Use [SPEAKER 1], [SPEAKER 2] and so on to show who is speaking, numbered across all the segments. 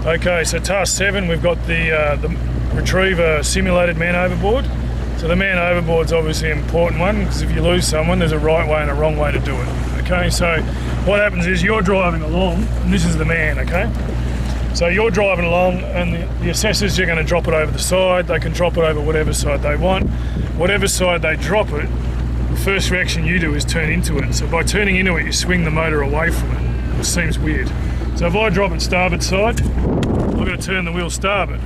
[SPEAKER 1] Okay, so task 7, we've got the retriever simulated man overboard. So the man overboard's obviously an important one, because if you lose someone, there's a right way and a wrong way to do it. Okay, so what happens is you're driving along, and this is the man, okay? So you're driving along, and the assessors are going to drop it over the side. They can drop it over whatever side they want. Whatever side they drop it, the first reaction you do is turn into it. So by turning into it, you swing the motor away from it. It seems weird. So if I drop it starboard side, I've got to turn the wheel starboard.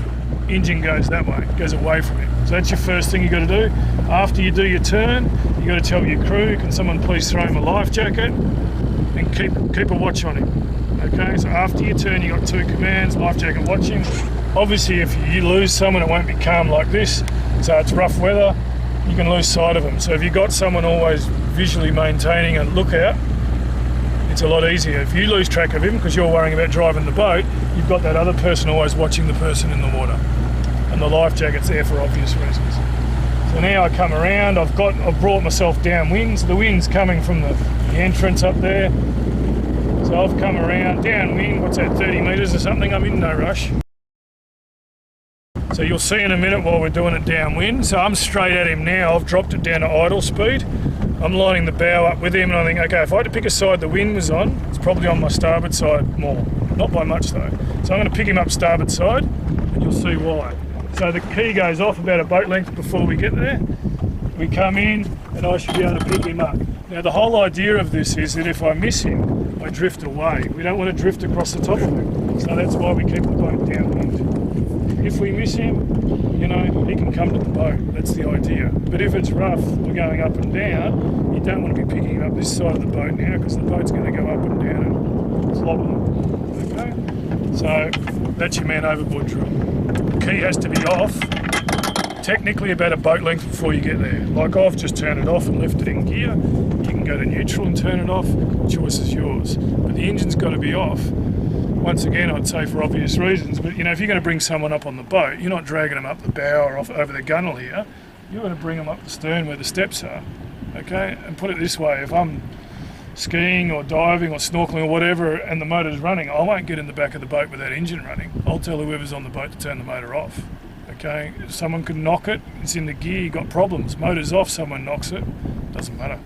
[SPEAKER 1] Engine goes that way, goes away from it. So that's your first thing you got to do. After you do your turn, you got to tell your crew, can someone please throw him a life jacket, and keep a watch on him. Okay, so after your turn, you got 2 commands: life jacket, watching. Obviously, if you lose someone, it won't be calm like this. So it's rough weather, you can lose sight of them. So if you've got someone always visually maintaining a lookout, it's a lot easier. If you lose track of him because you're worrying about driving the boat, you've got that other person always watching the person in the water. And the life jacket's there for obvious reasons. So now I come around, I've brought myself downwind. So the wind's coming from the entrance up there. So I've come around downwind, what's that, 30 metres or something? I'm in no rush. So you'll see in a minute while we're doing it downwind. So I'm straight at him now, I've dropped it down to idle speed. I'm lining the bow up with him, and I think, okay, if I had to pick a side the wind was on, it's probably on my starboard side more. Not by much though. So I'm going to pick him up starboard side, and you'll see why. So the key goes off about a boat length before we get there. We come in, and I should be able to pick him up. Now the whole idea of this is that if I miss him, I drift away. We don't want to drift across the top of him. So that's why we keep the boat downwind. If we miss him, you know, he can come to the boat. That's the idea. But if it's rough, we're going up and down, you don't want to be picking him up this side of the boat now, because the boat's going to go up and down and flop them. Okay? So that's your man overboard drill. The key has to be off, technically about a boat length before you get there. Like I've just turned it off and left it in gear. You can go to neutral and turn it off. The choice is yours. But the engine's got to be off. Once again, I'd say for obvious reasons, but you know, if you're going to bring someone up on the boat, you're not dragging them up the bow or off over the gunnel here. You're going to bring them up the stern where the steps are. Okay? And put it this way, if I'm skiing or diving or snorkeling or whatever and the motor's running, I won't get in the back of the boat with that engine running. I'll tell whoever's on the boat to turn the motor off. Okay? If someone could knock it, it's in the gear, you've got problems. Motor's off, someone knocks it, doesn't matter.